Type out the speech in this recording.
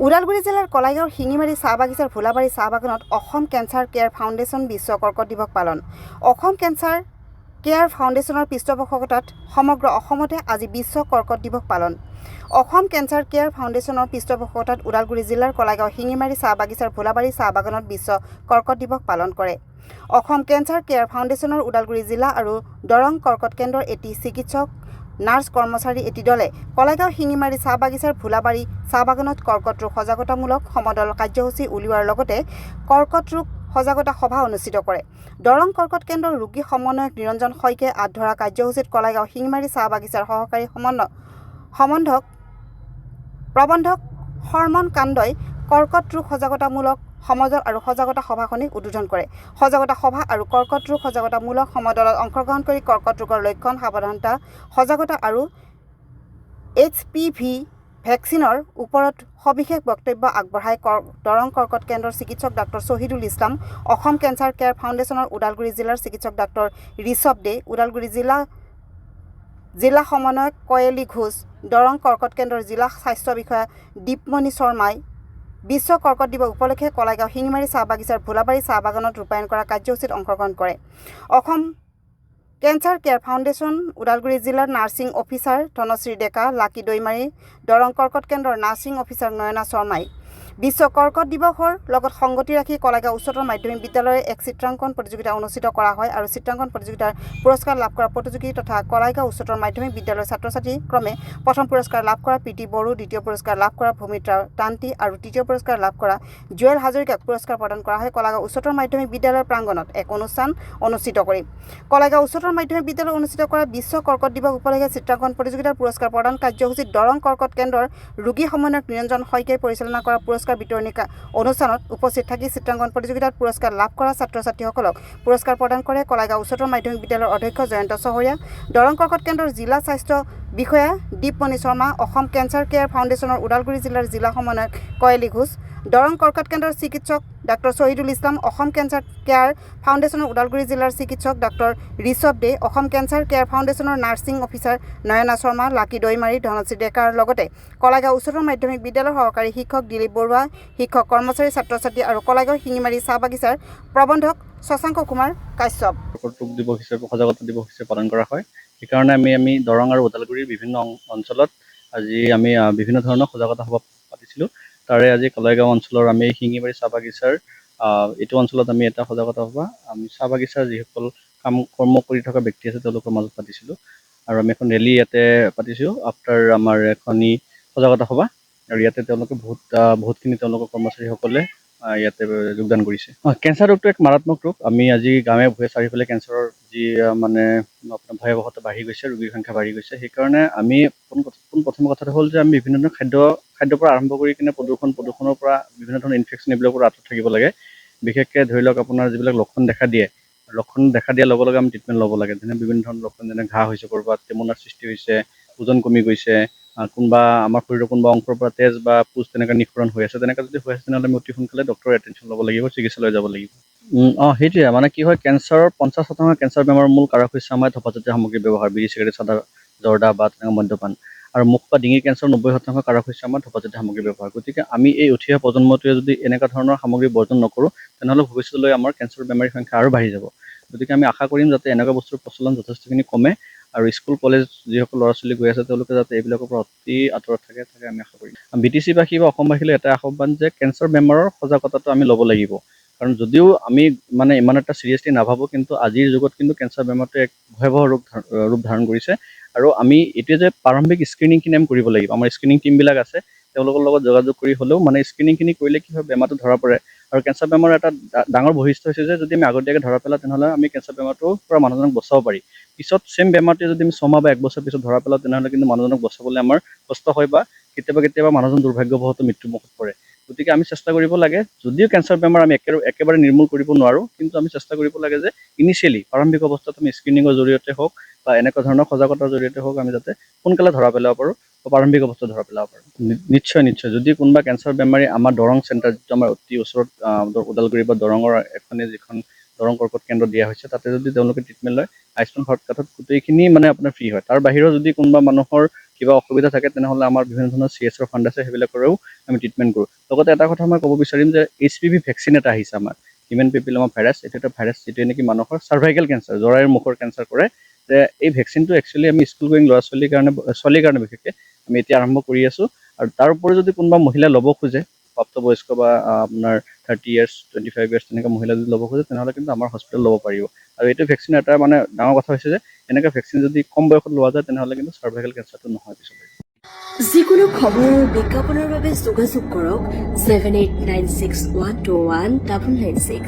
ওদালগুৰি জিলাৰ কলাইগাঁৱৰ শিঙিমাৰী চাহ বাগিচাৰ ভোলাবাৰী চাহ বাগানত অসম কেঞ্চাৰ কেয়াৰ ফাউণ্ডেশ্যন বিশ্ব কৰ্কট দিৱস পালন। অসম কেঞ্চাৰ কেয়াৰ ফাউণ্ডেশ্যনৰ পৃষ্ঠপোষকতাত সমগ্ৰ অসমতে আজি বিশ্ব কৰ্কট দিৱস পালন। অসম কেঞ্চাৰ কেয়াৰ ফাউণ্ডেশ্যনৰ পৃষ্ঠপোষকতাত ওদালগুৰি জিলাৰ কলাইগাঁও শিঙিমাৰী চাহ বাগিচাৰ ভোলাবাৰী চাহ বাগানত বিশ্ব কৰ্কট দিৱস পালন কৰে। অসম কেঞ্চাৰ কেয়াৰ ফাউণ্ডেশ্যনৰ ওদালগুৰি জিলা আৰু দৰং কৰ্কট কেন্দ্ৰৰ এটি চিকিৎসক নাৰ্ছ কৰ্মচাৰী এটি দলে কলাইগাঁও শিঙিমাৰী চাহ বাগিচাৰ ভোলাবাৰী চাহ বাগানত কৰ্কট ৰোগ সজাগতামূলক সমদল কাৰ্যসূচী উলিওৱাৰ লগতে কৰ্কট ৰোগ সজাগতা সভা অনুষ্ঠিত কৰে। দৰং কৰ্কট কেন্দ্ৰৰ ৰোগী সমন্বয়ক নিৰঞ্জন শইকীয়াই আঁত ধৰা কাৰ্যসূচীত কলাইগাঁও শিঙিমাৰী চাহ বাগিচাৰ সহকাৰী প্ৰবন্ধক শৰ্মন কান্দই কৰ্কট ৰোগ সজাগতামূলক সমদল আৰু সজাগতা সভাখনি উদ্বোধন কৰে। সজাগতা সভা আৰু কৰ্কট ৰোগ সজাগতামূলক সমদলত অংশগ্ৰহণ কৰি কৰ্কট ৰোগৰ লক্ষণ, সাৱধানতা, সজাগতা আৰু HPV ভেকচিনৰ ওপৰত সবিশেষ বক্তব্য আগবঢ়াই দৰং কৰ্কট কেন্দ্ৰৰ চিকিৎসক doctor Shahidul Islam, Assam cancer care ফাউণ্ডেশ্যনৰ ওদালগুৰি জিলাৰ চিকিৎসক ডাক্তৰ ঋষভ দে, ওদালগুৰি জিলা সমন্বয়ক কয়েলী ঘোষ, দৰং কৰ্কট কেন্দ্ৰৰ জিলা স্বাস্থ্য বিষয়া দীপমণি শৰ্মাই বিশ্ব কৰ্কট দিৱস উপলক্ষে কলাইগাঁও শিঙিমাৰী চাহ বাগিচাৰ ভোলাবাৰী চাহ বাগানত ৰূপায়ণ কৰা কাৰ্যসূচীত অংশগ্ৰহণ কৰে। Assam cancer care foundation Udalguri জিলাৰ নাৰ্ছিং অফিচাৰ ধনশ্ৰী ডেকা, লাকি দৈমাৰী, দৰং কৰ্কট কেন্দ্ৰৰ নাৰ্ছিং অফিচাৰ নয়না শৰ্মাই বিশ্ব কৰ্কট দিৱসৰ লগত সংগতি ৰাখি কলাইগাঁও উচ্চতৰ মাধ্যমিক বিদ্যালয়ৰ এক চিত্ৰাংকন প্ৰতিযোগিতা অনুষ্ঠিত কৰা হয় আৰু চিত্ৰাংকন প্ৰতিযোগিতাৰ পুৰস্কাৰ লাভ কৰা প্ৰতিযোগী তথা কলাইগাঁও উচ্চতৰ মাধ্যমিক বিদ্যালয়ৰ ছাত্ৰ-ছাত্ৰী ক্ৰমে প্ৰথম পুৰস্কাৰ লাভ কৰা প্ৰীতি বড়ো, দ্বিতীয় পুৰস্কাৰ লাভ কৰা ভূমিত্ৰা তান্তি আৰু তৃতীয় পুৰস্কাৰ লাভ কৰা জুৱেল হাজৰিকাক পুৰস্কাৰ প্ৰদান কৰা হয়। কলাইগাঁও উচ্চতৰ মাধ্যমিক বিদ্যালয়ৰ প্ৰাংগণত এক অনুষ্ঠান অনুষ্ঠিত কৰি কলাইগাঁও উচ্চতৰ মাধ্যমিক বিদ্যালয়ত অনুষ্ঠিত কৰা বিশ্ব কৰ্কট দিৱস উপলক্ষে চিত্ৰাংকন প্ৰতিযোগিতাৰ পুৰস্কাৰ প্ৰদান কাৰ্যসূচীত দৰং কৰ্কট কেন্দ্ৰৰ ৰোগী সমন্বয়ক নিৰঞ্জন শইকীয়াই পৰিচালনা কৰা পুৰস্কাৰ বিতৰণী অনুষ্ঠানত উপস্থিত থাকি চিত্ৰাংকন প্ৰতিযোগিতাত পুৰস্কাৰ লাভ কৰা ছাত্ৰ-ছাত্ৰীসকলক পুৰস্কাৰ প্ৰদান কৰে কলাইগাঁও উচ্চতৰ মাধ্যমিক বিদ্যালয়ৰ অধ্যক্ষ জয়ন্ত চহৰীয়া, দৰং কৰ্কট কেন্দ্ৰৰ জিলা স্বাস্থ্য বিষয়া দীপমণি শৰ্মা, অসম কেঞ্চাৰ কেয়াৰ ফাউণ্ডেশ্যনৰ ওদালগুৰি জিলাৰ জিলা সমন্বয়ক কয়েলী ঘোষ, দৰং কৰ্কট কেন্দ্ৰৰ চিকিৎসক doctor Shahidul Islam, Assam cancer care ফাউণ্ডেশ্যনৰ ওদালগুৰি জিলাৰ চিকিৎসক ডাক্তৰ ঋষভ দে, অসম কেঞ্চাৰ কেয়াৰ ফাউণ্ডেশ্যনৰ নাৰ্ছিং অফিচাৰ নয়না শৰ্মা, লাকি দৈমাৰী, ধনশ্ৰী ডেকাৰ লগতে কলাইগাঁও উচ্চতৰ মাধ্যমিক বিদ্যালয়ৰ সহকাৰী শিক্ষক দিলীপ বৰুৱা, শিক্ষক কৰ্মচাৰী, ছাত্ৰ-ছাত্ৰী আৰু কলাইগাঁও শিঙিমাৰী চাহ বাগিচাৰ প্ৰবন্ধক শশাংক কুমাৰ কাশ্যপ। কৰ্কট ৰোগ দিৱস হিচাপে সজাগতা দিৱস হিচাপে পালন কৰা হয়। সেইকাৰণে আমি দৰং আৰু ওদালগুৰিৰ বিভিন্ন অঞ্চলত আজি আমি বিভিন্ন ধৰণৰ সজাগতা সভা পাতিছিলোঁ। তাৰে আজি কলাইগাঁও অঞ্চলৰ আমি শিঙিমাৰী চাহ বাগিচাৰ এইটো অঞ্চলত আমি এটা সজাগতা সভা আমি চাহ বাগিচাৰ যিসকল কৰ্ম কৰি থকা ব্যক্তি আছে তেওঁলোকৰ মাজত পাতিছিলোঁ আৰু আমি এখন ৰেলী ইয়াতে পাতিছোঁ আফটাৰ আমাৰ এখনি সজাগতা সভা আৰু ইয়াতে তেওঁলোকে বহুতখিনি তেওঁলোকৰ কৰ্মচাৰীসকলে ইয়াতে যোগদান কৰিছে। কেঞ্চাৰ ৰোগটো এক মাৰাত্মক ৰোগ। আমি আজি গাঁৱে ভূঞে চাৰিওফালে কেঞ্চাৰৰ যি মানে আপোনাৰ ভয়াৱহতা বাঢ়ি গৈছে, ৰোগীৰ সংখ্যা বাঢ়ি গৈছে। সেইকাৰণে আমি প্ৰথম কথাটো হ'ল যে আমি বিভিন্ন ধৰণৰ খাদ্যৰ পৰা আৰম্ভ কৰি কিনে প্ৰদূষণৰ পৰা বিভিন্ন ধৰণৰ ইনফেকশ্যন এইবিলাকৰ পৰা আঁতৰত থাকিব লাগে। বিশেষকৈ ধৰি লওক আপোনাৰ যিবিলাক লক্ষণ দেখা দিয়াৰ লগে লগে আমি ট্ৰিটমেণ্ট ল'ব লাগে। যেনে বিভিন্ন ধৰণৰ লক্ষণ, যেনে ঘাঁ হৈছে ক'ৰবাত, টেমুনাৰ সৃষ্টি হৈছে, ওজন কমি গৈছে, কোনোবা আমাৰ শৰীৰৰ কোনোবা অংশৰ পৰা তেজ বা পুজ তেনেকৈ নিঃসৰণ হৈ আছে। তেনেকৈ যদি হৈ আছে তেনেহ'লে আমি অতি সোনকালে ডক্টৰৰ এটেনশ্যন ল'ব লাগিব, চিকিৎসালয় যাব লাগিব। সেইটোৱে মানে কি হয়, কেঞ্চাৰৰ 50% কেঞ্চাৰ বেমাৰৰ মূল কাৰক হৈছে আমাৰ ধঁপাতজাতীয় সামগ্ৰী ব্যৱহাৰ, বিড়ি, চিগাৰেট, চাদা, জৰ্দা বা তেনেকুৱা মদ্যপান। আৰু মুখ বা ডিঙিৰ কেঞ্চাৰৰ 90% কাৰক হৈছে আমাৰ ধঁপাতজাতীয় সামগ্ৰী ব্যৱহাৰ। গতিকে আমি এই উঠি অহা প্ৰজন্মটোৱে যদি এনেকুৱা ধৰণৰ সামগ্ৰী বৰ্জন নকৰোঁ তেনেহ'লে ভৱিষ্যতলৈ আমাৰ কেঞ্চাৰ বেমাৰীৰ সংখ্যা আৰু বাঢ়ি যাব। গতিকে আমি আশা কৰিম যাতে এনেকুৱা বস্তুৰ প্ৰচলন যথেষ্টখিনি কমে আৰু স্কুল কলেজ যিসকল ল'ৰা ছোৱালী গৈ আছে তেওঁলোকে যাতে এইবিলাকৰ পৰা অতি আঁতৰত থাকে আমি আশা কৰিম। BTC-বাসী বা অসমবাসীলৈ এটা আহ্বান যে কেঞ্চাৰ বেমাৰৰ সজাগতাটো আমি ল'ব লাগিব। কাৰণ যদিও আমি মানে ইমান এটা চিৰিয়াছলি নাভাবোঁ, কিন্তু আজিৰ যুগত কিন্তু কেঞ্চাৰ বেমাৰটো এক ভয়াৱহ ৰূপ ধাৰণ কৰিছে আৰু আমি এইটোৱে যে প্ৰাৰম্ভিক স্ক্ৰিনিংখিনি আমি কৰিব লাগিব। আমাৰ স্ক্ৰিনিং টিমবিলাক আছে, তেওঁলোকৰ লগত যোগাযোগ কৰি হ'লেও মানে স্ক্ৰিনিংখিনি কৰিলে কি হয়, বেমাৰটো ধৰা পৰে। আৰু কেঞ্চাৰ বেমাৰৰ এটা ডাঙৰ বৈশিষ্ট্য হৈছে যে যদি আমি আগতীয়াকৈ ধৰা পেলাওঁ তেনেহ'লে আমি কেঞ্চাৰ বেমাৰটোৰ পৰা মানুহজনক বচাব পাৰি। পিছত চেম বেমাৰটোৱে যদি আমি 6 মাহ বা 1 বছৰ পিছত ধৰা পেলাওঁ তেনেহ'লে কিন্তু মানুহজনক বচাবলৈ আমাৰ কষ্ট হয় বা কেতিয়াবা মানুহজন দুৰ্ভাগ্যবশতঃ মৃত্যুমুখত পৰে। গতিকে আমি চেষ্টা কৰিব লাগে, যদিও কেঞ্চাৰ বেমাৰ আমি একেবাৰে নিৰ্মূল কৰিব নোৱাৰোঁ, কিন্তু আমি চেষ্টা কৰিব লাগে যে ইনিচিয়েলি প্ৰাৰম্ভিক অৱস্থাত আমি স্ক্ৰিনিঙৰ জৰিয়তে হওক বা এনেকুৱা ধৰণৰ সজাগতাৰ জৰিয়তে হওক আমি যাতে সোনকালে ধৰা পেলাব পাৰোঁ বা প্ৰাৰম্ভিক অৱস্থাত ধৰা পেলাব পাৰোঁ। নিশ্চয় যদি কোনোবা কেঞ্চাৰ বেমাৰী আমাৰ দৰং চেণ্টাৰ, যিটো আমাৰ অতি ওচৰত ওদালগুৰি বা দৰঙৰ যিখন দৰং কৰ্কট কেন্দ্ৰ দিয়া হৈছে, তাতে যদি তেওঁলোকে ট্ৰিটমেণ্ট লয়, আয়ুষ্মান ভাৰত কাৰ্ডত গোটেইখিনি মানে আপোনাৰ ফ্ৰী হয়। তাৰ বাহিৰেও যদি কোনোবা মানুহৰ কিবা অসুবিধা থাকে তেনেহ'লে আমাৰ বিভিন্ন ধৰণৰ CSR ফাণ্ড আছে, সেইবিলাকৰেও আমি ট্ৰিটমেণ্ট কৰোঁ। লগতে এটা কথা মই ক'ব বিচাৰিম যে HPV ভেকচিন এটা আহিছে আমাৰ, হিউমেন পেপিলোমা ভাইৰাছ। এইটো এটা ভাইৰাছ যিটোৱে নেকি মানুহৰ চাৰ্ভাইকেল কেঞ্চাৰ, জৰায়ুৰ মুখৰ কেঞ্চাৰ কৰে। যে এই ভেকচিনটো একচুৱেলি আমি স্কুল গোয়িং ছোৱালীৰ কাৰণে বিশেষকৈ আমি এতিয়া আৰম্ভ কৰি আছোঁ। আৰু তাৰ উপৰি যদি কোনোবা মহিলা ল'ব খোজে, প্ৰাপ্তবয়স্ক বা আপোনাৰ 30 years 25 years তেনেকুৱা মহিলা যদি ল'ব খোজে, তেনেহ'লে কিন্তু আমাৰ হস্পিটেল ল'ব পাৰিব। আৰু এইটো ভেকচিন এটা মানে ডাঙৰ কথা হৈছে যে এনেকুৱা ভেকচিন যদি কম বয়সত লোৱা যায় তেনেহ'লে কিন্তু চাৰ্ভাইকেল কেঞ্চাৰটো নহয় পিছলৈ। যিকোনো খবৰ আৰু বিজ্ঞাপনৰ বাবে যোগাযোগ কৰক 7896121996